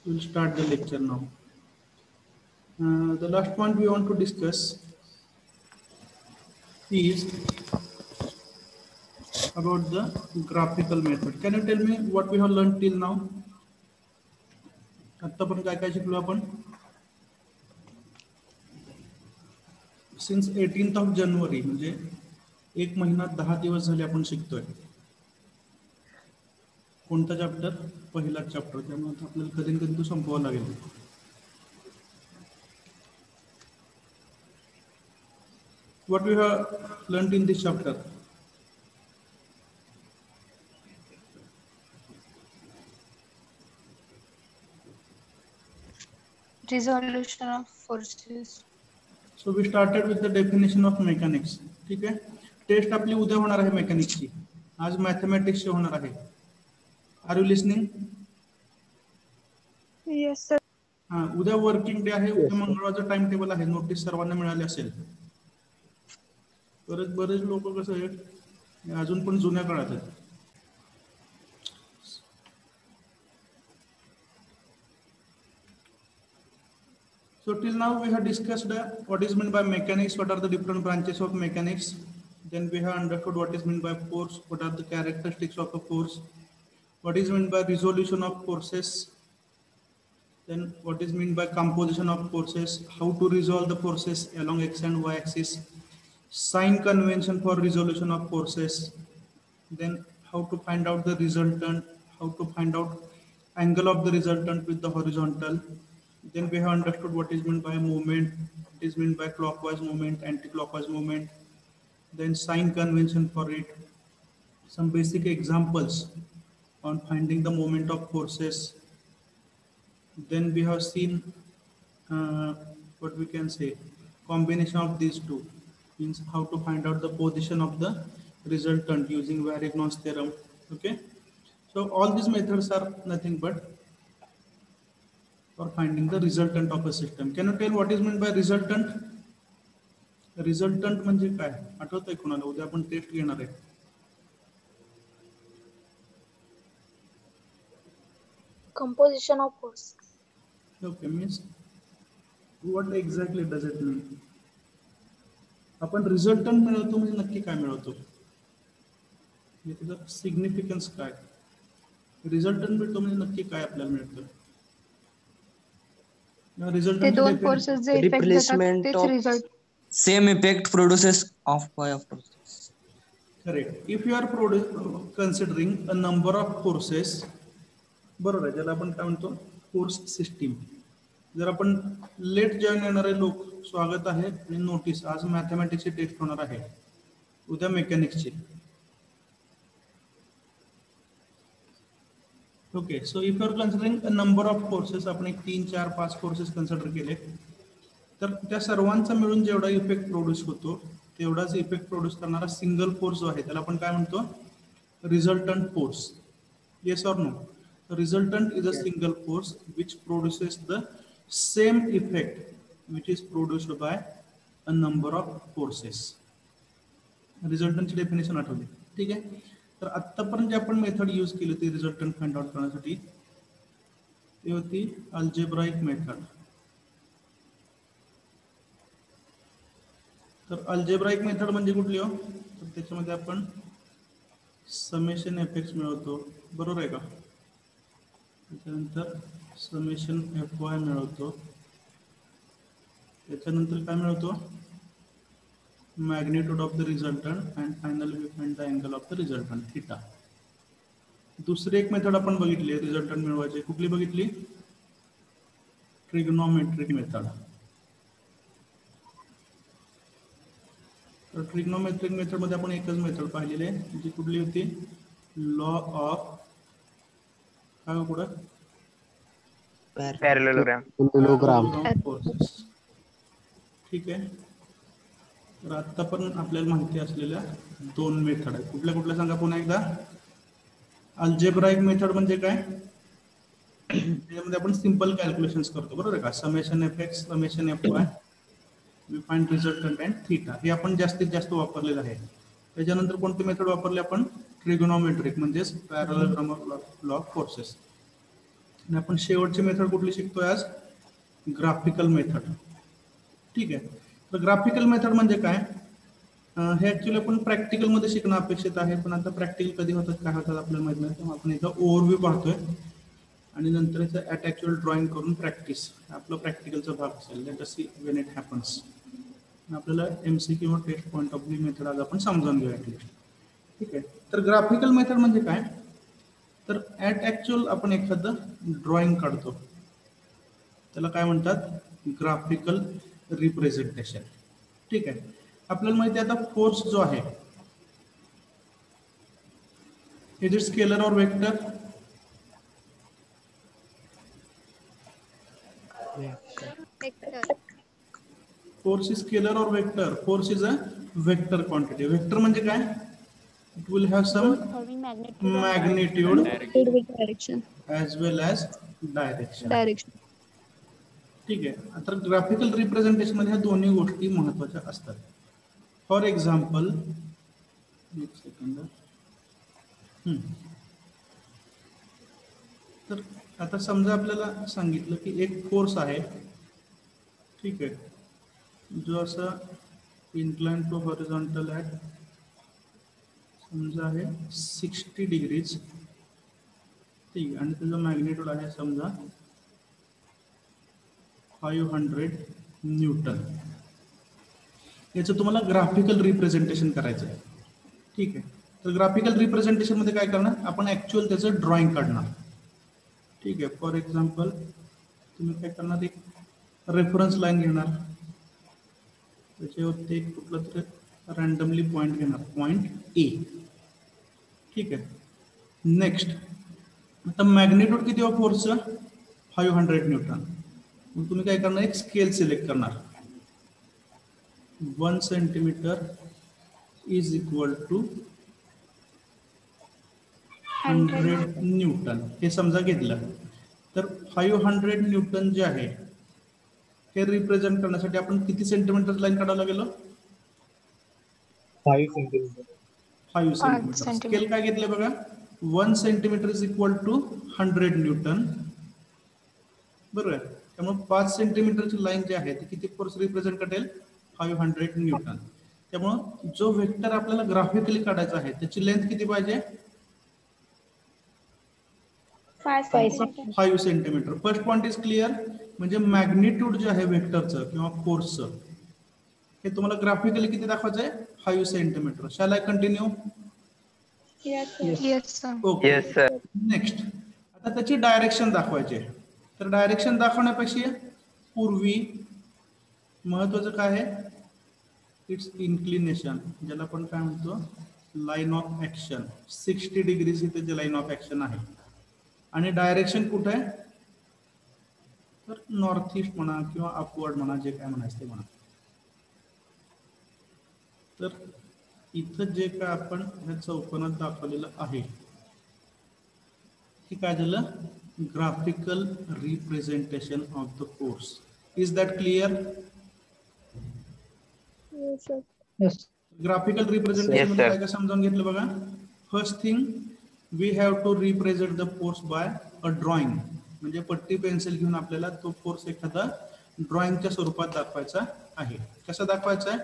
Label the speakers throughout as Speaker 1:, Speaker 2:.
Speaker 1: We'll start the lecture now. The last point we want to discuss is about the graphical method. Can you tell me what we have learned till now? आतापर्यंत काय काय शिकलो आपण? Since 18th January म्हणजे 1 महिना 10 दिवस झाले आपण शिकतोय. कोणता चॅप्टर? पहिला चॅप्टर. त्यामुळे आपल्याला कधी कधी तो संपवावा लागेल. What we have learned in this chapter?
Speaker 2: Resolution of forces.
Speaker 1: So we started with the definition of mechanics. ठीक आहे. टेस्ट आपली उद्या होणार आहे मेकॅनिक्सची. आज मॅथमॅटिक्सची होणार आहे. Are you listening?
Speaker 2: Yes sir.
Speaker 1: हां, उद्या वर्किंग डे आहे. उद्या मंगळवारचं टाइम टेबल आहे. नोटीस सर्वांना मिळाली असेल. बरेच लोक कसं आहे अजून पण जुन्या काळात आहेत. So till now we have discussed what is meant by mechanics, what are the different branches of mechanics. Then we have understood what is meant by force, what are the characteristics of a force, what is meant by resolution of forces, then what is meant by composition of forces, how to resolve the forces along x and y axis, sign convention for resolution of forces, then how to find out the resultant, how to find out angle of the resultant with the horizontal. Then we have understood what is meant by movement, what is meant by clockwise movement, anti-clockwise movement, then sign convention for it, some basic examples on finding the moment of forces. Then we have seen what we can say combination of these two, means how to find out the position of the resultant using Varignon's theorem. Okay, so all these methods are nothing but for finding the resultant of a system. Can you tell what is meant by resultant? Resultant म्हणजे काय आठवतंय कोणाला? उद्या आपण taste घेणार आहे.
Speaker 2: Composition of force.
Speaker 1: Okay, means what exactly does it mean? आपण resultant मिळवतो म्हणजे नक्की काय मिळवतो? त्याचं सिग्निफिकन्स काय? रिझल्टंट मिळतो म्हणजे नक्की काय आपल्याला मिळतं?
Speaker 2: ते दोन फोर्सेस जे इफेक्ट देतात तेच result.
Speaker 3: Same effect produces of by of process.
Speaker 1: Correct. If you are considering a number of forces, बरोबर आहे, ज्याला आपण काय म्हणतो फोर्स सिस्टीम. जर आपण लेट जॉईन येणारे लोक स्वागत आहे आणि नोटीस आज मॅथमॅटिक्सची टेस्ट होणार आहे, उद्या मेकॅनिक्सची. Okay, so if you are considering a number of forces, आपण एक 3, 4, 5 फोर्सेस कन्सिडर केले, तर त्या सर्वांचा मिळून जेवढा इफेक्ट प्रोड्यूस होतो तेवढाच इफेक्ट प्रोड्यूस करणारा सिंगल फोर्स जो आहे त्याला आपण काय म्हणतो? Resultant force. Yes or no? Resultant is a single force which produces the same effect which is produced by a number of forces. Resultant ची डेफिनेशन आठवली. ठीक आहे. तर आतापर्यंत जे आपण मेथड यूज केली ती रिझल्टंट फाइंड आउट करण्यासाठी ती होती अल्जेब्राइक मेथड. तर अल्जेब्राइक मेथड म्हणजे कुठली हो? तर त्याच्यामध्ये आपण समेशन एफेक्ट्स मिळवतो, बरोबर आहे का? त्याच्यानंतर समेशन एफ वाय मिळवतो, त्याच्यानंतर काय मिळवतो? Magnitude of the resultant and finally we find the angle of the resultant theta. दुसरी एक मेथड आपण बघितली आहे रिझल्टंट मिळवायची. कुठली बघितली? Trigonometric method. तर ट्रिग्नोमेट्रिक मेथड मध्ये आपण एकच मेथड पाहिलेली आहे, जी कुठली होती? लॉ ऑफ काय पुढं? Parallelogram forces. ठीक आहे. तर आता पण आपल्याला माहिती असलेल्या दोन मेथड आहेत. कुठल्या कुठल्या सांगा पुन्हा एकदा? अल्जेब्राइक मेथड म्हणजे काय? त्यामध्ये आपण सिंपल कॅल्क्युलेशन्स करतो, बरोबर आहे का? Summation F X, summation F Y, we find resultant and theta. हे आपण जास्तीत जास्त वापरलेलं आहे. त्याच्यानंतर कोणती मेथड वापरली आपण? ट्रिग्नोमेट्रिक म्हणजेच parallelogram of law of forces. आणि आपण शेवटची मेथड कुठली शिकतोय आज? Graphical method. ठीक आहे. तर ग्राफिकल मेथड म्हणजे काय? हे ऍक्च्युली आपण प्रॅक्टिकल मध्ये शिकणं अपेक्षित आहे, पण आता प्रॅक्टिकल कधी होतात काय होतात आपल्याला माहित नाही. त्यामुळे आपण इथं ओव्हरव्ह्यू पाहतोय आणि नंतर याचं ॲट ॲक्च्युअल ड्रॉइंग करून प्रॅक्टिस आपलं प्रॅक्टिकलचा भाग असेल. Let us see when it happens. आपल्याला MC किंवा test point of view method आज आपण समजावून घेऊया ॲटलिस्ट. ठीक आहे. तर ग्राफिकल मेथड म्हणजे काय? तर ॲट ॲक्च्युअल आपण एखादं ड्रॉइंग काढतो, त्याला काय म्हणतात? Graphical representation. ठीक आहे. आपल्याला माहिती आहे आता फोर्स जो आहे, is it scalar or vector?
Speaker 2: Vector.
Speaker 1: Force is scalar or vector? Force is a vector quantity. Vector म्हणजे काय? It will have some
Speaker 2: Both having magnitude and
Speaker 1: magnitude
Speaker 2: with direction.
Speaker 1: as well as direction.
Speaker 2: Direction.
Speaker 1: ठीक आहे. आता graphical representation मध्ये ह्या दोन्ही गोष्टी महत्वाच्या असतात. फॉर एक्झाम्पल, एक सेकंड. तर आता समजा आपल्याला सांगितलं की एक फोर्स आहे, ठीक आहे, जो असा इन्क्लाइन टू हॉरिझॉन्टल ॲट समजा आहे 60 डिग्रीज. ठीक आहे. आणि त्याचं मॅग्निट्यूड आहे समजा 500 न्यूटन. याचं तुम्हाला ग्राफिकल रिप्रेझेंटेशन करायचं आहे. ठीक आहे. तर ग्राफिकल रिप्रेझेंटेशन मध्ये काय करणार? आपण ऍक्च्युअल त्याचं ड्रॉइंग काढणार. ठीक आहे. फॉर एक्झाम्पल तुम्ही काय करणार? एक रेफरन्स लाईन घेणार, त्याच्यावरती एक कुठलं तरी रँडमली पॉईंट घेणार, पॉईंट ए. ठीक आहे. नेक्स्ट, आता मॅग्निट्यूड किती आहे फोर्सचं? 500 न्यूटन. मग तुम्ही काय करणार? एक स्केल सिलेक्ट करणार. 1 centimetre is equal to 100 newton हे समजा घेतलं. तर 500 न्यूटन जे आहे हे रिप्रेझेंट करण्यासाठी आपण किती सेंटीमीटर लाईन काढायला गेलो?
Speaker 4: 5 सेंटीमीटर.
Speaker 1: 5 सेंटीमीटर. स्केल काय घेतले बघा? 1 centimetre is equal to 100 newton. बरोबर आहे. त्यामुळे 5 सेंटीमीटरची लाईन जी आहे ती किती फोर्स रिप्रेझेंट करेल? 500 न्यूटन. त्यामुळे जो वेक्टर आपल्याला ग्राफिकली काढायचा आहे त्याची लेंथ किती पाहिजे? 5 centimetre. First point is clear. म्हणजे मॅग्निट्यूड जे आहे वेक्टरचं किंवा फोर्सचं हे तुम्हाला ग्राफिकली किती दाखवायचं आहे? 5 centimetre. Shall I continue?
Speaker 2: Yes, sir.
Speaker 1: Okay. Next, आता त्याची डायरेक्शन दाखवायची आहे. तर डायरेक्शन दाखवण्यापेक्षा पूर्वी महत्वाचं काय आहे? इट्स इन्क्लिनेशन, ज्याला आपण काय म्हणतो? Line of action. 60 डिग्रीज इथे जे लाईन ऑफ ऍक्शन आहे. आणि डायरेक्शन कुठे आहे? तर नॉर्थ ईस्ट म्हणा किंवा अपवर्ड म्हणा, जे काय म्हणायचं ते म्हणा. तर इथं जे काय आपण ह्या चौकोनात दाखवलेलं आहे हे काय झालं? Graphical representation of the force. Is that clear? Graphical representation मध्ये काय काय समजावून घेतलं बघा. First thing, we have to represent the force by a drawing. म्हणजे पट्टी पेन्सिल घेऊन आपल्याला तो फोर्स एखादा ड्रॉइंगच्या स्वरूपात दाखवायचा आहे. कसा दाखवायचा आहे?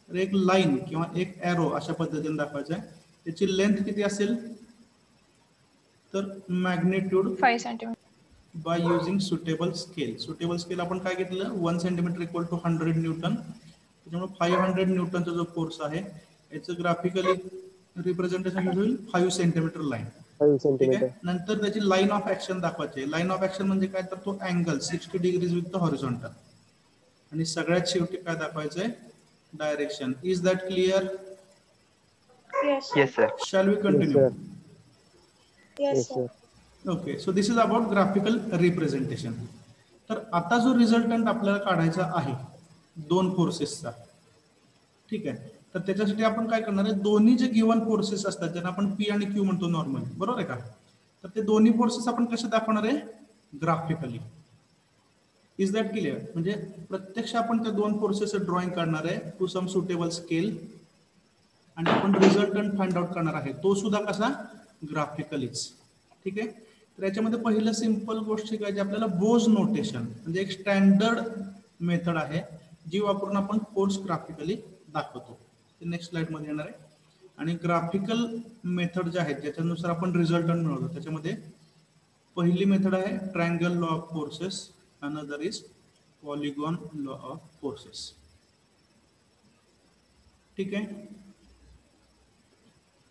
Speaker 1: तर एक लाईन किंवा एक एरो अशा पद्धतीने दाखवायचा आहे. त्याची लेंथ किती असेल? तर magnitude
Speaker 2: 5 centimetre
Speaker 1: by using suitable scale. Suitable scale आपण काय घेतलं? 1 सेंटीमीटर इक्वल टू 100 न्यूटन. त्याच्यामुळे 500 न्यूटनचा जो फोर्स आहे याचं ग्राफिकली रिप्रेझेंटेशन होईल 5 सेंटीमीटर लाईन.
Speaker 4: 5 सेंटीमीटर.
Speaker 1: नंतर त्याची लाईन ऑफ ऍक्शन दाखवायची. लाईन ऑफ ऍक्शन म्हणजे काय? तर तो angle 60 degrees with the horizontal. आणि सगळ्यात शेवटी काय दाखवायचंय? Direction. Is that clear?
Speaker 5: Yes, sir.
Speaker 1: Shall we continue?
Speaker 4: Yes, sir.
Speaker 1: Okay. So this is about graphical representation. तर आता जो रिझल्टंट आपल्याला काढायचा आहे दोन फोर्सेसचा, ठीक आहे, तर त्याच्यासाठी आपण काय करणार आहे? दोन्ही जे गिव्हन फोर्सेस असतात ज्यांना आपण पी आणि क्यू म्हणतो नॉर्मली, बरोबर आहे का? तर ते दोन्ही फोर्सेस आपण कसे दाखवणार आहे? ग्राफिकली. Is that clear? म्हणजे प्रत्यक्ष आपण त्या दोन फोर्सेस ड्रॉइंग करणार आहे टू सम सुटेबल स्केल आणि आपण रिझल्टंट फाइंड आउट करणार आहे. तो सुद्धा कसा? ग्राफिकलीच. ठीक आहे. तर याच्यामध्ये पहिलं सिंपल गोष्ट शिकायची आपल्याला बोज नोटेशन म्हणजे एक स्टँडर्ड मेथड आहे जी वापरून आपण फोर्स ग्राफिकली दाखवतो. ते नेक्स्ट स्लाइड मध्ये येणार आहे. आणि ग्राफिकल मेथड जे आहेत ज्याच्यानुसार आपण रिझल्टंट मिळवतो त्याच्यामध्ये पहिली मेथड आहे triangle law of forces, another is polygon law of forces. ठीक आहे.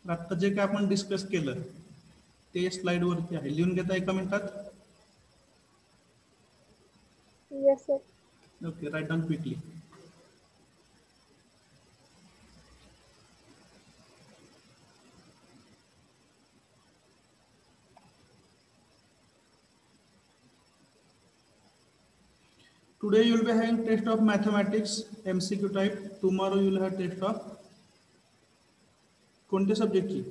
Speaker 1: आता जे काय आपण डिस्कस केलं ते स्लाइड वरती आहे, लिहून घेता एका मिनिटात.
Speaker 4: Yes, sir.
Speaker 1: Okay, write down quickly. Today you will be having test of mathematics MCQ type. Tomorrow you will have test of कोणत्या सब्जेक्टची?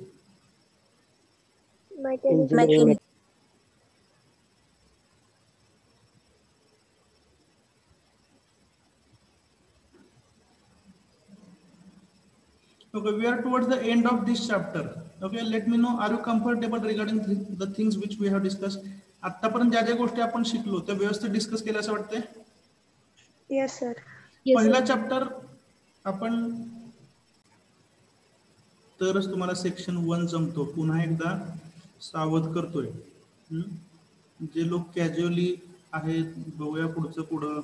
Speaker 4: Engineering.
Speaker 1: Okay, we are towards the end of this chapter. Okay, let me know, are you comfortable regarding the things which we have discussed? आतापर्यंत ज्या ज्या गोष्टी आपण शिकलो त्या व्यवस्थित discuss केल्या असं वाटतंय?
Speaker 4: Yes, sir.
Speaker 1: पहिला चॅप्टर आपण तरच तुम्हाला सेक्शन 1 जमतो. पुन्हा एकदा सावध करतोय. जे लोक कॅज्युअली आहेत बघूया पुढचं पुढं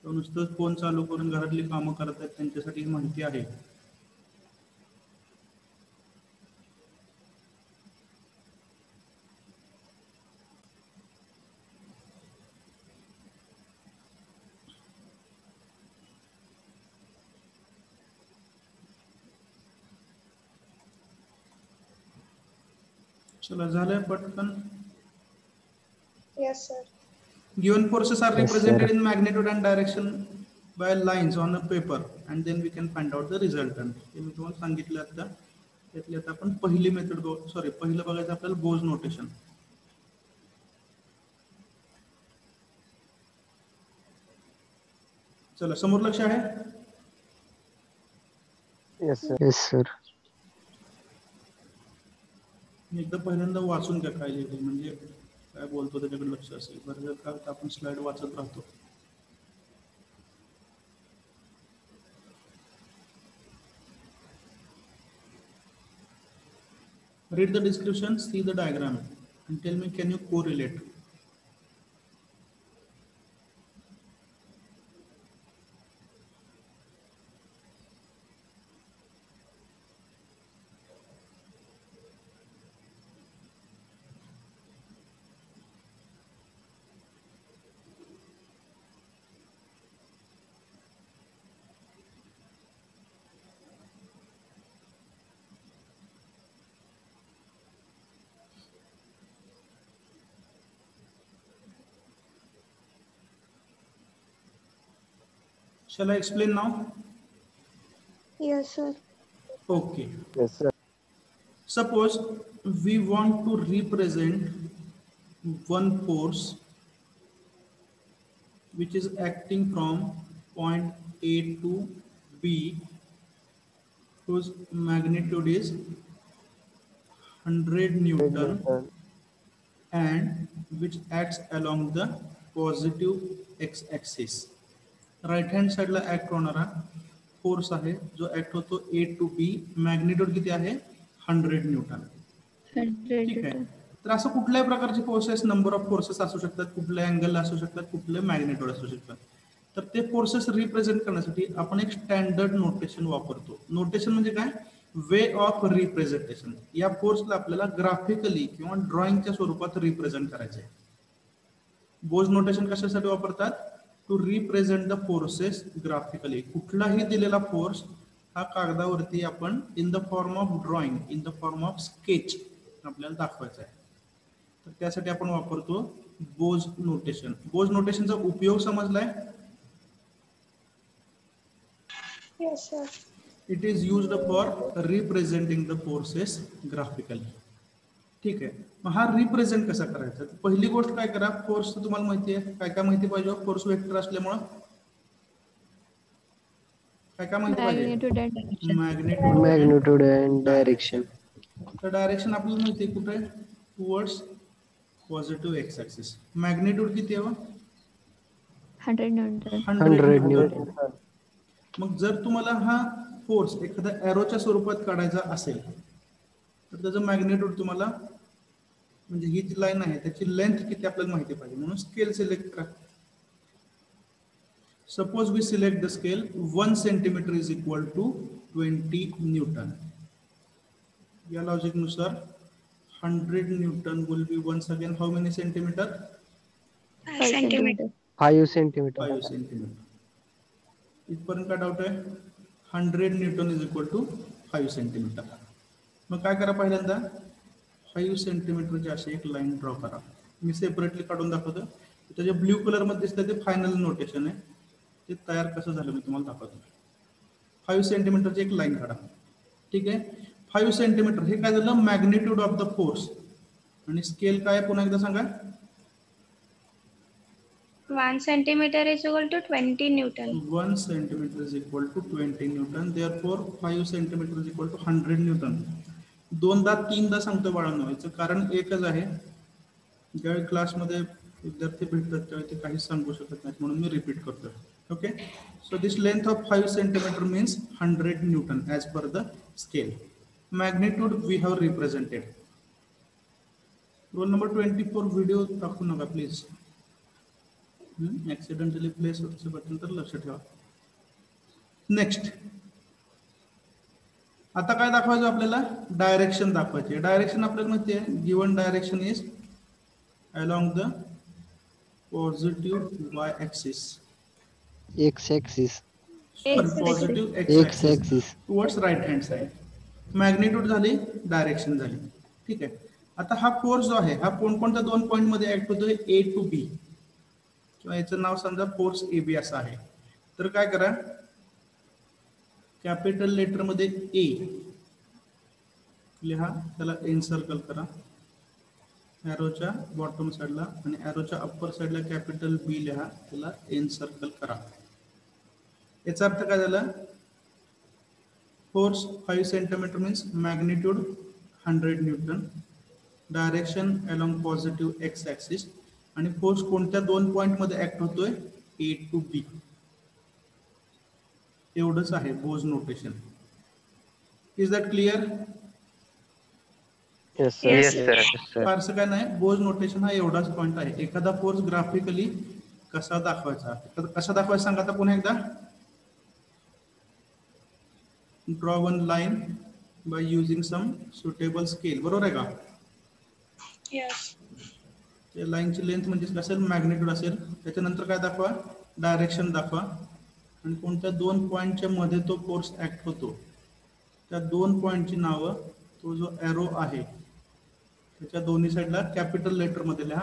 Speaker 1: नुसतं फोन चालू करून घरातली कामं करत आहेत त्यांच्यासाठी ही माहिती आहे. चला झालंय पटकन.
Speaker 4: Yes, sir.
Speaker 1: Given forces are
Speaker 3: Yes,
Speaker 1: represented
Speaker 3: sir.
Speaker 1: in magnitude and direction by lines on a paper and then we can find out the resultant. हे मी तुम्हाला सांगितलं आता. त्यातली आता आपण पहिली मेथड पहिलं बघायचं आपल्याला बोज नोटेशन. चला समोर लक्ष आहे?
Speaker 4: Yes, sir.
Speaker 3: Yes, sir.
Speaker 1: एकदा पहिल्यांदा वाचून घ्या काय लिहिलंय म्हणजे काय बोलतो त्याच्याकडे लक्ष असेल. बरं का आपण स्लाइड वाचत राहतो. Read the description, see the diagram and tell me can you correlate. Shall I explain now?
Speaker 4: Yes, sir.
Speaker 1: Okay.
Speaker 4: Yes, sir.
Speaker 1: Suppose we want to represent one force which is acting from point A to B whose magnitude is 100 Newton and which acts along the positive x-axis. Right hand साइडला act होणारा force आहे जो act होतो A to B. Magnitude किती आहे? 100 Newton. ठीक आहे. तर असं कुठल्याही प्रकारचे फोर्सेस, नंबर ऑफ फोर्सेस असू शकतात, कुठल्या अँगल असू शकतात, कुठले मॅग्निट्यूड असू शकतात. तर ते फोर्सेस रिप्रेझेंट करण्यासाठी आपण एक स्टँडर्ड नोटेशन वापरतो. नोटेशन म्हणजे काय? Way of representation. या फोर्सला आपल्याला ग्राफिकली किंवा ड्रॉइंगच्या स्वरूपात रिप्रेझेंट करायचे आहे. बोज नोटेशन कशासाठी वापरतात? To represent the forces graphically. कुठलाही दिलेला फोर्स हा कागदावरती आपण in the form of drawing, in the form of sketch आपल्याला दाखवायचा आहे. तर त्यासाठी आपण वापरतो बोज नोटेशन. बोज नोटेशनचा उपयोग समजलाय?
Speaker 4: Yes, sir.
Speaker 1: It is used for representing the forces graphically. ठीक आहे. मग हा रिप्रेझेंट कसा करायचा? पहिली गोष्ट काय करा, फोर्स तुम्हाला माहिती आहे. काय काय माहिती पाहिजे? फोर्स वेक्टर असल्यामुळं काय काय माहिती पाहिजे?
Speaker 3: Magnitude and direction.
Speaker 1: तर डायरेक्शन आपल्याला माहिती आहे कुठे? Towards positive x axis. Magnitude किती आहे?
Speaker 2: 100 Newton.
Speaker 4: 100
Speaker 1: न्यूटन.
Speaker 4: Newton.
Speaker 1: मग जर तुम्हाला हा फोर्स एखाद्या एरोच्या स्वरूपात काढायचा असेल तर त्याचं मॅग्निट्यूड तुम्हाला, म्हणजे ही जी लाईन आहे त्याची लेंथ किती आपल्याला माहिती पाहिजे, म्हणून स्केल सिलेक्ट करा. Suppose we select the scale 1 centimetre is equal to 20 newton. या लॉजिक नुसार 100 newton will be once again how many centimetre?
Speaker 2: 5 centimeter.
Speaker 4: 5 centimeter.
Speaker 1: 5 centimetre. इथपर्यंत काय डाऊट आहे? 100 newton is equal to 5 centimetre. मग काय करा, पहिल्यांदा 5 सेंटीमीटरची अशी एक लाईन ड्रॉ करा. मी सेपरेटली काढून दाखवतो. त्याच्या ब्ल्यू कलर मध्ये दिसतं ते फायनल नोटेशन आहे, ते तयार कसं झालं मी तुम्हाला दाखवतो. 5 सेंटीमीटरची एक लाईन काढा. ठीक आहे. 5 सेंटीमीटर हे काय झालं? Magnitude of the force. आणि स्केल काय पुन्हा एकदा सांगा?
Speaker 5: 1 centimeter is equal to 20 Newton.
Speaker 1: 1 centimeter is equal to 20 Newton. Therefore 5 centimeter is equal to 100 Newton. दोनदा तीनदा सांगतो बाळांनो, याचं कारण एकच आहे. ज्यावेळी क्लासमध्ये विद्यार्थी भेटतात त्यावेळी ते काहीच सांगू शकत नाहीत, म्हणून मी रिपीट करतो. Okay. So this length of 5 centimetre means 100 Newton as per the scale. Magnitude we have represented. Roll number 24 video दाखवू नका प्लीज. ऍक्सिडेंटली प्लेस होतं बटन तर लक्ष ठेवा. नेक्स्ट, आता काय दाखवायचं आपल्याला? डायरेक्शन दाखवायची. डायरेक्शन आपल्याला माहिती आहे, given direction is along the positive y axis.
Speaker 4: X axis.
Speaker 1: Positive
Speaker 4: X axis.
Speaker 1: towards right hand side. Magnitude झाली, डायरेक्शन झाली. ठीक आहे. आता हा फोर्स जो आहे हा कोणकोणत्या दोन पॉईंट मध्ये ऍक्ट होतोय? A to B, किंवा याचं नाव समजा फोर्स AB असं आहे. तर काय करा, कॅपिटल लेटर मध्ये A लिहा, त्याला एनसर्कल करा एरोच्या बॉटम साइडला, आणि एरोच्या अप्पर साइडला कॅपिटल B लिहा, त्याला एनसर्कल करा. याचा अर्थ काय झाला? Force 5 centimetre means magnitude 100 Newton, direction along positive x axis, आणि फोर्स कोणत्या दोन पॉइंट मध्ये ऍक्ट होतोय? A to B. एवढंच आहे Bow's notation. Is that clear?
Speaker 4: Yes, sir.
Speaker 5: Yes,
Speaker 4: sir.
Speaker 1: फारसं काय नाही, बोज नोटेशन हा एवढाच पॉइंट आहे. एखादा फोर्स ग्राफिकली कसा दाखवायचा, कसा दाखवायचा सांगा आता पुन्हा एकदा. Draw one line by using some suitable scale. बरोबर आहे का?
Speaker 5: Yes.
Speaker 1: त्या लाईनची लेंथ म्हणजे असेल, मॅग्निट्यूड असेल. त्याच्यानंतर काय दाखवा? डायरेक्शन दाखवा, आणि कोणत्या दोन पॉईंटच्या मध्ये तो फोर्स ऍक्ट होतो त्या दोन पॉईंटची नावं, तो जो एरो आहे त्याच्या दोन्ही साईडला कॅपिटल लेटर मध्ये लिहा,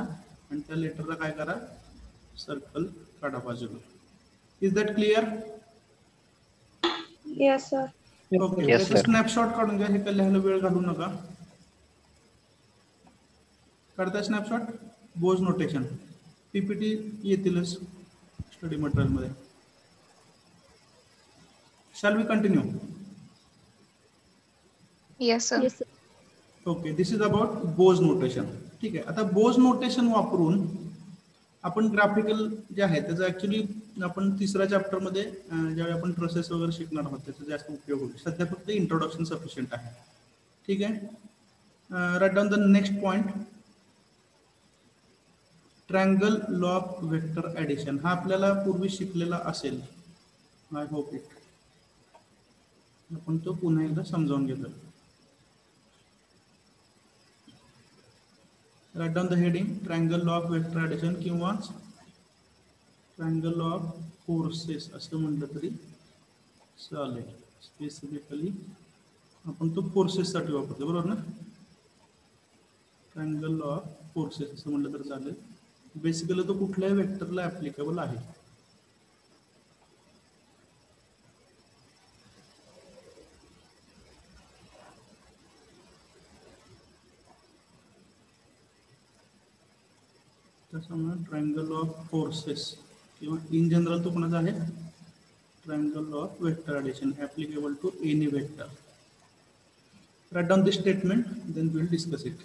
Speaker 1: आणि त्या लेटरला काय करा? सर्कल काढा बाजूला. Is that clear?
Speaker 5: Yes, sir.
Speaker 1: Okay.
Speaker 4: Yes, sir.
Speaker 1: Snapshot काढून घ्या, हे काय लिहायला वेळ घालू नका. काढताय स्नॅपशॉट? बोज नोटेशन पीपीटी येतीलच स्टडी मटेरियल मध्ये. Shall we continue?
Speaker 2: Yes, sir.
Speaker 1: Okay. This is about Bow's notation. ठीक आहे. आता बोज नोटेशन वापरून आपण ग्राफिकल जे आहे त्याचा ऍक्च्युली आपण तिसऱ्या चॅप्टर मध्ये ज्यावेळी आपण प्रोसेस वगैरे शिकणार आहोत त्याचा जास्त उपयोग होईल. सध्या फक्त इंट्रोडक्शन सफिशियंट आहे. ठीक आहे. Write down the next point. Triangle law of vector addition हा आपल्याला पूर्वी शिकलेला असेल, आय होप इट. आपण तो पुन्हा एकदा समजावून घेतो. Write down the heading. Triangle law of vector addition किंवा ट्रायंगल लॉ ऑफ फोर्सेस असं म्हटलं तरी चालेल. स्पेसिफिकली आपण तो फोर्सेस साठी वापरतो, बरोबर ना? ट्रायंगल लॉ ऑफ फोर्सेस असं म्हटलं तर चालेल. बेसिकली तो कुठल्याही वेक्टरला ऍप्लिकेबल आहे. त्याच्यामुळे ट्रायंगल लॉ ऑफ फोर्सेस किंवा इन जनरल तो कोणाचा आहे? Triangle law of vector addition applicable to any vector. Write down this statement, then we will discuss it.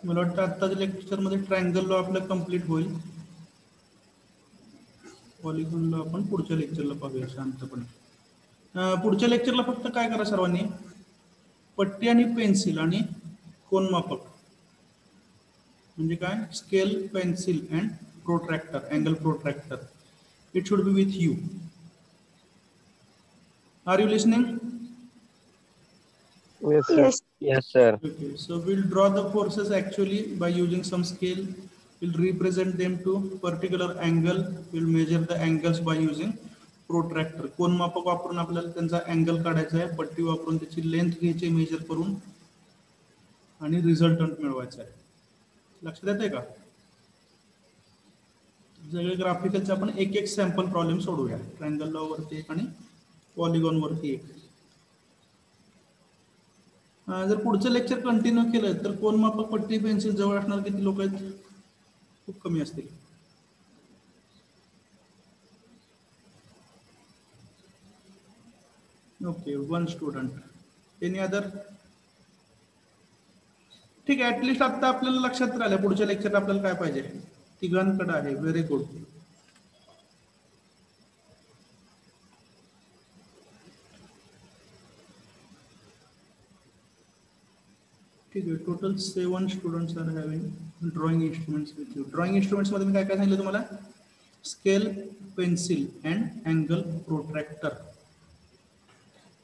Speaker 1: मला वाटतं आत्ताच्या लेक्चर मध्ये ट्रायंगल लॉ आपलं कम्प्लीट होईल. पॉलिगॉन लॉ आपण पुढच्या लेक्चरला पाहूया शांतपणे. पुढच्या लेक्चरला फक्त काय करा सर्वांनी, पट्टी आणि पेन्सिल आणि कोनमापक म्हणजे काय, scale, pencil and protractor, angle protractor, it should be with you. Are you listening?
Speaker 4: Yes, sir.
Speaker 2: Yes.
Speaker 6: Yes, sir.
Speaker 1: Okay, so we'll draw the forces actually by using some scale. We'll represent them to particular angle. We'll measure the angles by using protractor. कोनमापक वापरून आपल्याला त्यांचा angle काढायचा आहे, पट्टी वापरून त्याची length घ्यायची major करून आणि रिझल्टंट मिळवायचा आहे. लक्षात येतंय का? सगळे ग्राफिकलचे आपण एक एक सॅम्पल प्रॉब्लेम सोडूया. ट्रायंगल लॉ वरती एक आणि पॉलिगॉन वरती एक. जर पुढचं लेक्चर कंटिन्यू केलं तर कोनमापक, पट्टी, पेन्सिल जवळ असणार किती लोक आहेत? खूप कमी असतील. Okay, 1 student. Any other? ठीक आहे, ऍटलिस्ट आता आपल्याला लक्षात राहिलं पुढच्या लेक्चर आपल्याला काय पाहिजे. तिघांकडे आहे. Very good. ठीक आहे, total 7 students are having drawing instruments with you. Drawing instruments मध्ये मी काय काय सांगितलं तुम्हाला? Scale, pencil and angle protractor.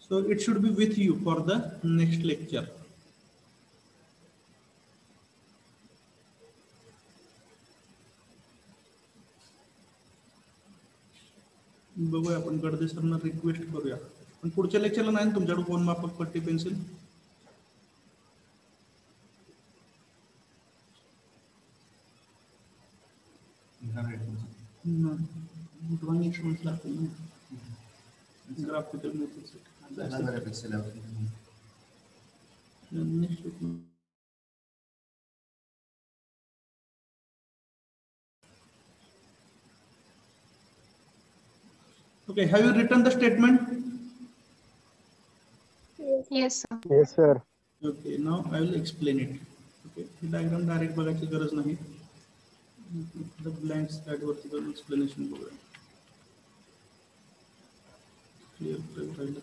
Speaker 1: So it should be with you for the next lecture. बघूया आपण गडदे सरना रिक्वेस्ट करूया. पण पुढच्या लेक्चरला नाही तुमच्याकडे कोनमापक, पट्टी, पेन्सिल? ड्रॉइंग इन्स्ट्रुमेंट्स लागतील ना, graphical methods. Okay, have you written the statement?
Speaker 2: Yes, sir.
Speaker 4: Yes, sir.
Speaker 1: Okay, now I will explain it. Okay, he diagram direct बघायची गरज नाही. The blank slide वरती जाऊन explanation बघूया. Clear राहिलं.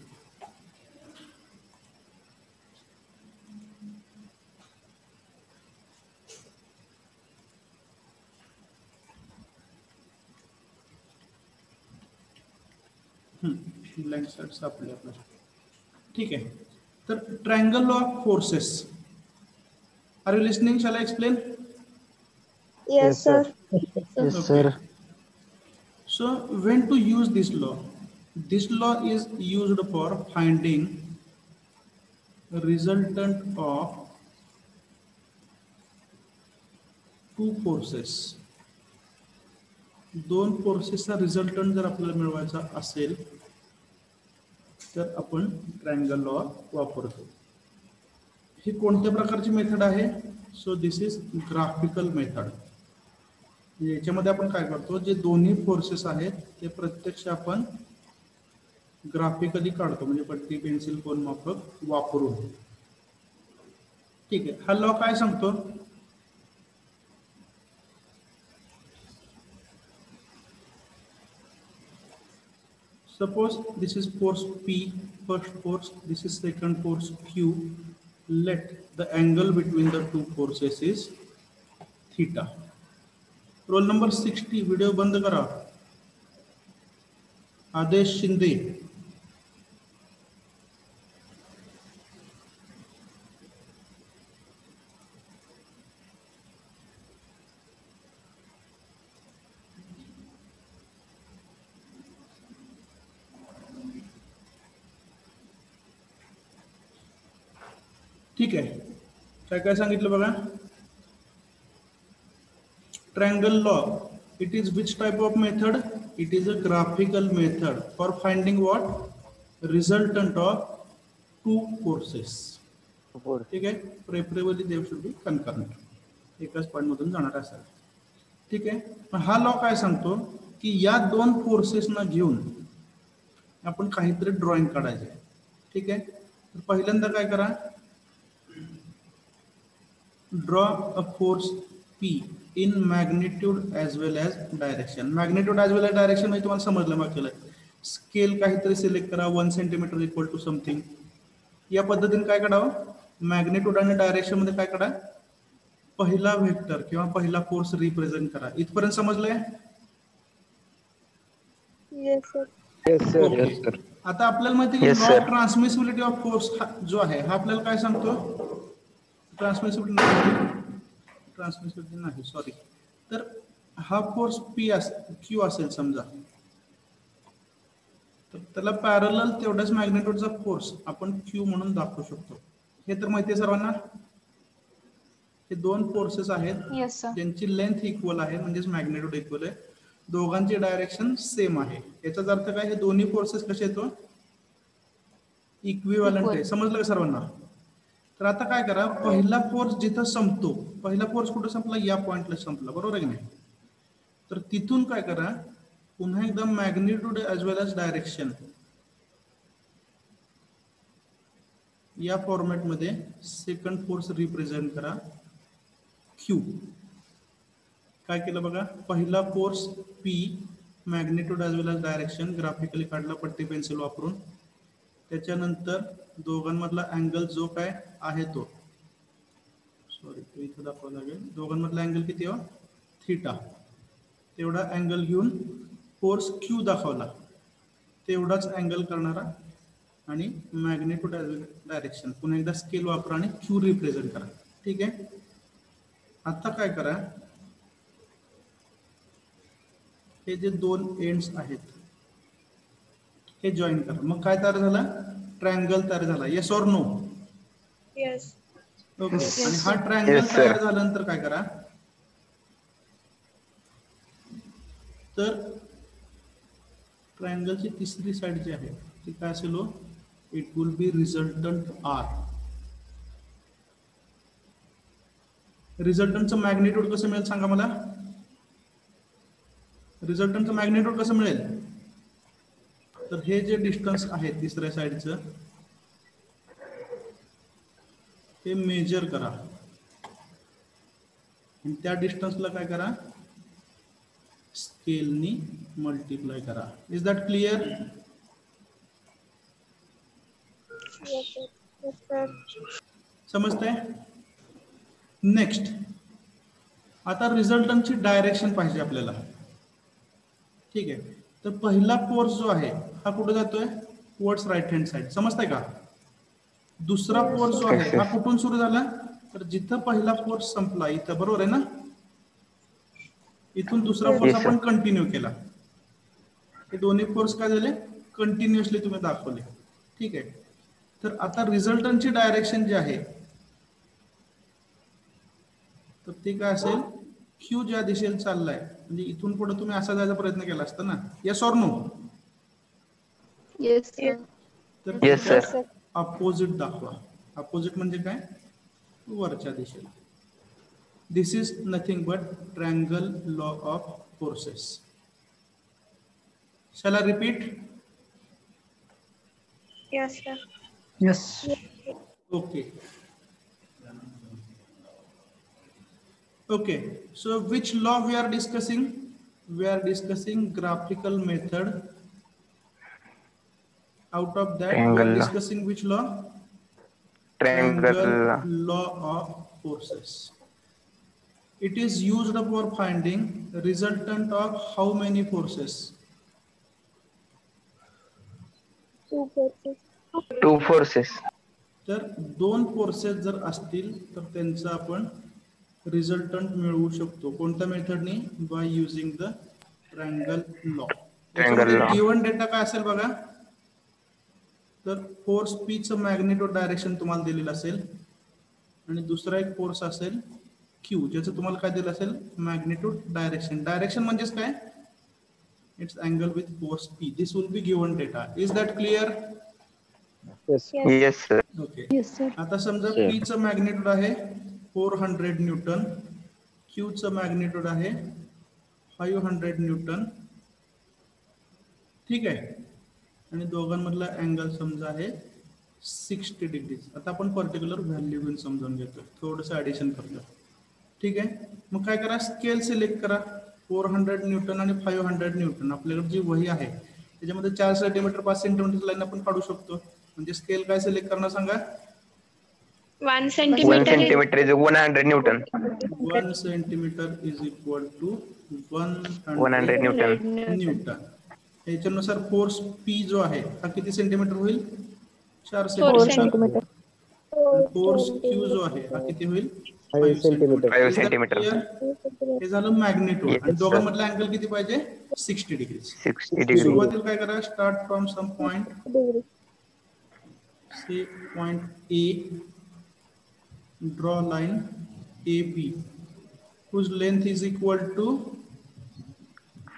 Speaker 1: ब्लँक स्लाइड सापडली आपल्याला. ठीक आहे, तर triangle law of forces. Are you listening? Shall I explain?
Speaker 2: Yes, sir.
Speaker 4: Yes, sir.
Speaker 1: So when to use this law? This law is used for finding resultant of two forces. दोन फोर्सेसचा resultant जर आपल्याला मिळवायचा असेल तर आपण triangle law वापरतो. ही कोणत्या प्रकारची मेथड आहे? So this is graphical method. याच्यामध्ये आपण काय करतो, जे दोन्ही फोर्सेस आहेत ते प्रत्यक्ष आपण ग्राफिकली काढतो, म्हणजे पट्टी, पेन्सिल, कोनमापक वापरून. ठीक आहे, हा लॉ काय सांगतो? Suppose this is force P, first force, this is second force Q. Let the angle between the two forces is theta. Roll number 60, video बंद करा. आदेश शिंदे. ठीक आहे, काय काय सांगितलं बघा. Triangle law, it is which type of method? It is a graphical method for finding what? Resultant of two forces. ठीक आहे, प्रेफरेबली दे शुड बी कन्करंट, एकाच पॉइंट मधून जाणार असेल. ठीक आहे, पण हा लॉ काय सांगतो की या दोन फोर्सेसना घेऊन आपण काहीतरी ड्रॉइंग काढायचे. ठीक आहे, तर पहिल्यांदा काय करा, draw a force P in magnitude as well as direction. Magnitude as well as direction म्हणजे तुम्हाला समजलं मग केलं. स्केल काहीतरी सिलेक्ट करा, 1 सेंटीमीटर इक्वल टू समथिंग. या पद्धतीने काय काढावं, मॅग्निट्यूड आणि डायरेक्शन मध्ये काय काढा, पहिला व्हेक्टर किंवा पहिला फोर्स रिप्रेझेंट करा. इथपर्यंत समजलंय?
Speaker 2: Yes, sir.
Speaker 1: ओके. आता आपल्याला माहिती आहे की लॉ ऑफ ट्रान्समिसिबिलिटी ऑफ फोर्स जो आहे हा आपल्याला काय सांगतो, ट्रान्समिसिबिलिटी नाही सॉरी. तर हा फोर्स क्यू असेल समजा, तर त्याला पॅरलल तेवढ्याच मॅग्निट्यूडचा फोर्स आपण क्यू म्हणून दाखवू शकतो. हे तर माहिती आहे सर्वांना. हे दोन फोर्सेस आहेत
Speaker 2: Yes, sir.
Speaker 1: ज्यांची लेंथ इक्वल आहे, म्हणजेच मॅग्निट्यूड इक्वल आहे, दोघांची डायरेक्शन सेम आहे. याचाच अर्थ काय, हे दोन्ही फोर्सेस कसे येतो, इक्विव्हॅलंट आहे. समजलं का सर्वांना? तर आता काय करा, पहिला फोर्स जिथं संपतो, पहिला फोर्स कुठं संपला, या पॉइंटला संपला, बरोबर आहे की नाही? तर तिथून काय करा, पुन्हा एकदा मॅग्निट्यूड ॲज वेल ॲज डायरेक्शन या फॉर्मॅटमध्ये सेकंड फोर्स रिप्रेझेंट करा, क्यू. काय केलं बघा, पहिला फोर्स P मॅग्निट्यूड ॲज वेल ॲज डायरेक्शन ग्राफिकली काढला पट्टी पेन्सिल वापरून. त्याच्यानंतर दोघांमधला अँगल जो काय आहे तो, सॉरी तो इथं दाखवावं लागेल, दोघांमधला अँगल किती हो, थीटा. तेवढा अँगल घेऊन फोर्स क्यू दाखवला, तेवढाच अँगल करणारा आणि मॅग्निट्यूड ॲज वेल डायरेक्शन पुन्हा एकदा स्केल वापरा आणि क्यू रिप्रेझेंट करा. ठीक आहे. आता काय करा, हे जे दोन एंड्स आहेत हे जॉईन करा. मग काय तयार झाला, ट्रायंगल तयार झाला. Yes or no?
Speaker 2: Yes.
Speaker 1: Okay. आणि हा ट्रायंगल तयार झाल्यानंतर काय करा, तर ट्रायंगलची तिसरी साइड जी आहे ती काय असेल हो, it will be resultant R. रिझल्टंटचं मॅग्निट्यूड कसं मिळेल सांगा मला, रिझल्टंटचं मॅग्निट्यूड कसं मिळेल? तर हे जे डिस्टन्स आहे तिसऱ्या साइडचं ते मेजर करा आणि त्या डिस्टन्सला काय करा, स्केलनी मल्टिप्लाय करा. Is that clear?
Speaker 2: Yes, sir. Yes, sir.
Speaker 1: समजतंय? नेक्स्ट, आता रिझल्टंटची डायरेक्शन पाहिजे आपल्याला. ठीक आहे. तर पहिला फोर्स जो आहे हा कुठे जातोय, टुवर्ड्स राईट हँड साइड. समजतंय का? दुसरा फोर्स जो आहे हा कुठून सुरू झाला, तर जिथं पहिला फोर्स संपला इथं, बरोबर आहे ना? इथून दुसरा फोर्स आपण कंटिन्यू केला. हे दोन्ही फोर्स काय झाले, कंटिन्युअसली तुम्ही दाखवले. ठीक आहे. तर आता रिझल्टंटची डायरेक्शन जी आहे तर ती काय असेल, क्यू ज्या दिशेला चाललाय, म्हणजे इथून पुढे तुम्ही असा जायचा प्रयत्न केला असता ना. Yes or no?
Speaker 2: Yes, sir.
Speaker 1: तर
Speaker 2: Yes, sir.
Speaker 1: अपोजिट दाखवा. अपोजिट म्हणजे काय, वरच्या दिशेला. This is nothing but triangle law of forces. Shall I repeat?
Speaker 2: Yes, sir.
Speaker 3: Yes.
Speaker 1: Okay. Okay. So which law we are discussing? We are discussing graphical method. Out of that, we are discussing which law? Triangle law of forces. It is used for finding resultant of how many forces?
Speaker 2: Two forces.
Speaker 1: तर दोन forces जर असतील तर त्यांचा आपण resultant मिळवू शकतो. कोणत्या मेथडनी? By using the triangle law. याच्यामध्ये गिव्हन डेटा काय असेल बघा, तर फोर्स P चं मॅग्निट्यूड डायरेक्शन तुम्हाला दिलेलं असेल आणि दुसरा एक फोर्स असेल Q, ज्याचं तुम्हाला काय दिलं असेल, मॅग्निट्यूड डायरेक्शन. डायरेक्शन म्हणजेच काय, it's angle with force P. This will be given data. Is that clear?
Speaker 6: Yes, sir.
Speaker 1: Okay. आता समजा P चं मॅग्निट्यूड आहे 400 न्यूटन, Q चं मॅग्निट्यूड आहे 500 न्यूटन. ठीक आहे. आणि दोघांमधला अँगल समजा आहे 60 डिग्रीज. आता आपण पर्टिक्युलर व्हॅल्यू घेऊन समजून घेतो, थोडंसं ऍडिशन करतो. ठीक आहे, मग काय करा, स्केल सिलेक्ट करा. 400 न्यूटन आणि 500 न्यूटन आपल्याकडे जी वही आहे त्याच्यामध्ये 4 सेंटीमीटर 5 सेंटीमीटर लाईन आपण काढू शकतो. म्हणजे स्केल काय सिलेक्ट करणार सांगा.
Speaker 5: 1
Speaker 6: 1
Speaker 5: centimeter is
Speaker 6: centimeter is 100 Newton.
Speaker 1: 1 centimetre is equal to
Speaker 6: 100
Speaker 1: 100
Speaker 6: Newton.
Speaker 1: Newton. याच्यानुसार फोर्स पी जो आहे हा किती सेंटीमीटर होईल, 4
Speaker 5: 4
Speaker 1: सेंटीमीटर. फोर्स क्यू जो आहे हा किती होईल, 5 सेंटीमीटर.
Speaker 6: 5 centimeter.
Speaker 1: हे झालं मॅग्निट्यूड. आणि
Speaker 6: Yes,
Speaker 1: दोघांमधला अँगल किती पाहिजे, 60 डिग्री.
Speaker 6: 60 degree.
Speaker 1: सुरुवातीला काय करा, start from some point, say point A, draw line AB whose length is equal to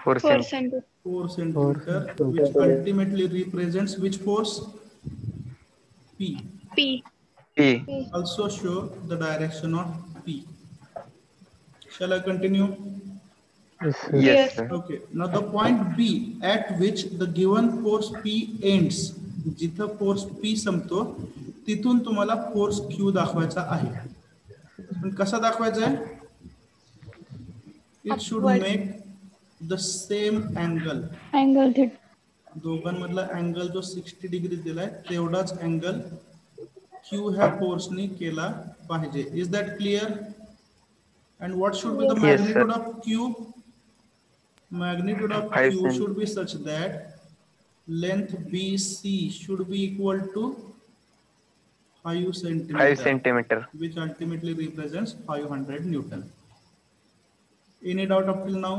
Speaker 6: 4
Speaker 5: 4
Speaker 6: centimeter.
Speaker 5: centimeter.
Speaker 1: 4 centimeter, which ultimately represents which force, P.
Speaker 5: P.
Speaker 6: P.
Speaker 1: Also show the direction of P. Shall I continue?
Speaker 4: Yes, sir.
Speaker 6: Yes, sir.
Speaker 1: Okay. Now the point B at which the given force P ends, जिथं force P संपतो तिथून तुम्हाला force Q दाखवायचा आहे. पण कसा दाखवायचा आहे, it should
Speaker 5: Upward.
Speaker 1: Make the same angle.
Speaker 2: Angle theta.
Speaker 1: दोघांमधला अँगल जो 60 डिग्री दिलाय तेवढाच अँगल Q ह्या फोर्सनी केला पाहिजे. Is that clear? And what should be the
Speaker 6: Yes,
Speaker 1: magnitude
Speaker 6: sir.
Speaker 1: Of Q? Magnitude of
Speaker 6: 5
Speaker 1: Q
Speaker 6: cent.
Speaker 1: should be such that length BC should be equal to 5 centimeter,
Speaker 6: 5 centimeter.
Speaker 1: which ultimately represents 500 Newton. Any doubt up till now?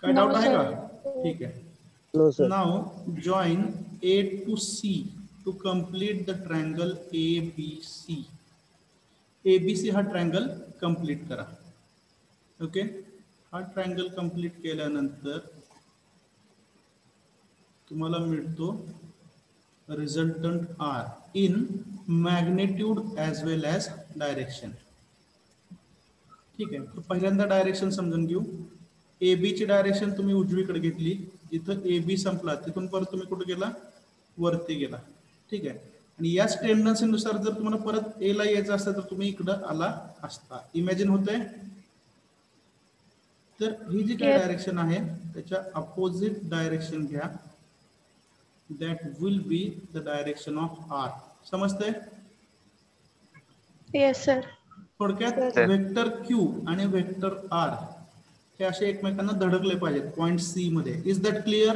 Speaker 1: काय
Speaker 2: No,
Speaker 1: doubt आहे
Speaker 2: sir.
Speaker 1: का? ठीक आहे.
Speaker 4: No, sir.
Speaker 1: Now join A to C to complete the triangle ABC. ABC हा triangle complete करा. Okay, हा triangle complete केल्यानंतर तुम्हाला मिळतो resultant R in magnitude as well as direction. ठीक आहे, तर पहिल्यांदा डायरेक्शन समजून घेऊ. ए बी ची डायरेक्शन तुम्ही उजवीकडे घेतली, जिथं ए बी संपला तिथून परत तुम्ही कुठे गेला, वरती गेला. ठीक आहे, आणि याच टेंडन्सीनुसार जर तुम्हाला परत ए ला यायचं असतं तर तुम्ही इकडं आला असता. इमॅजिन होतंय? तर ही जी काय
Speaker 5: Yes.
Speaker 1: डायरेक्शन आहे त्याच्या अपोजिट डायरेक्शन घ्या. That will be the direction of R. समजतंय?
Speaker 5: Yes, sir.
Speaker 1: थोडक्यात
Speaker 6: Sir.
Speaker 1: वेक्टर क्यू आणि वेक्टर आर हे असे एकमेकांना धडकले पाहिजेत पॉइंट सी मध्ये. Is that clear?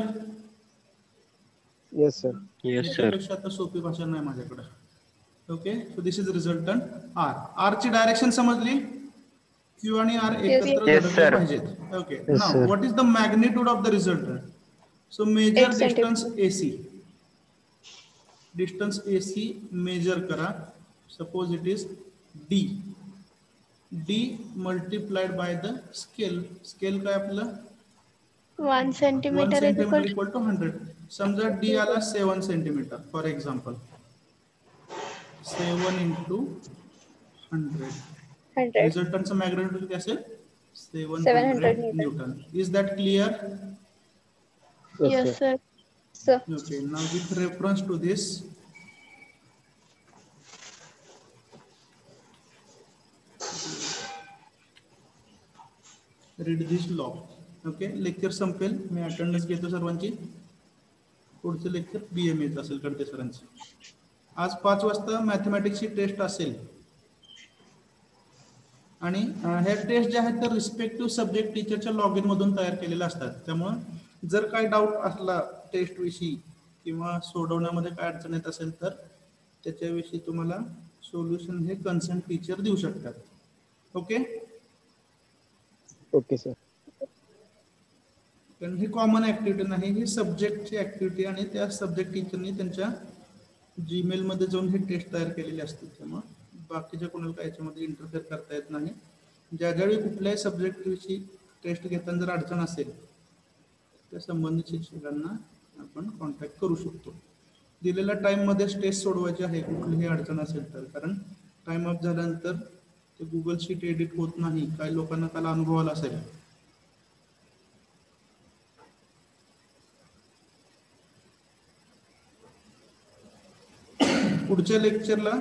Speaker 4: Yes, sir.
Speaker 3: Yes, sir.
Speaker 1: याच्यापेक्षा आता सोपी भाषा नाही माझ्याकडे. Okay, so this is resultant R. R ची डायरेक्शन समजली? क्यू आणि आर एकत्र
Speaker 6: Yes,
Speaker 1: धडकले
Speaker 6: sir.
Speaker 1: पाहिजेत. ओके,
Speaker 4: Yes,
Speaker 1: now
Speaker 4: sir.
Speaker 1: What is the magnitude of the resultant? So measure
Speaker 5: 8
Speaker 1: distance AC. Distance AC measure करा. Suppose it is D. D multiplied by the scale. Scale काय आपलं
Speaker 5: 1
Speaker 1: 1
Speaker 5: centimeter is equal
Speaker 1: centimetre equal to 100. समजा D आला 7 centimetre for example. 7 into 100.
Speaker 5: to 100.
Speaker 1: रिझल्टंटचं magnitude किती असेल? 700
Speaker 5: 700
Speaker 1: Newton. Is that clear?
Speaker 5: Yes, sir. Sir.
Speaker 1: Okay, now with reference to this, read this law. Okay, lecture संपेल, मी attendance घेतो सर्वांची. पुढचं lecture BM येत असेल कडते सरांचं. आज 5 वाजता मॅथमॅटिक्सची टेस्ट असेल. आणि ह्या टेस्ट ज्या आहेत तर रिस्पेक्टिव्ह सब्जेक्ट टीचरच्या लॉग इन मधून तयार केलेल्या असतात. त्यामुळं जर काही डाऊट असला टेस्ट विषयी किंवा सोडवण्यामध्ये काय अडचण येत असेल तर त्याच्याविषयी तुम्हाला सोल्युशन हे कन्सर्न टीचर देऊ शकतात. Okay,
Speaker 4: Okay, sir.
Speaker 1: कारण ही कॉमन ऍक्टिव्हिटी नाही, ही सब्जेक्टची ऍक्टिव्हिटी आणि त्या सब्जेक्ट टीचरनी त्यांच्या जीमेल मध्ये जाऊन ही टेस्ट तयार केलेली असते. त्यामुळे बाकीच्या कोणाला काय याच्यामध्ये इंटरफेअर करता येत नाही. ज्यावेळी कुठल्याही सब्जेक्ट विषयी टेस्ट घेताना जर अडचण असेल त्या संबंधित शिक्षकांना आपण कॉन्टॅक्ट करू शकतो. दिलेल्या टाइम मध्ये टेस्ट सोडवायची आहे कुठलीही अडचण असेल तर, कारण टाइम अप झाल्यानंतर ते गुगल शीट एडिट होत नाही. काही लोकांना त्याला अनुभव आला असेल. पुढच्या लेक्चरला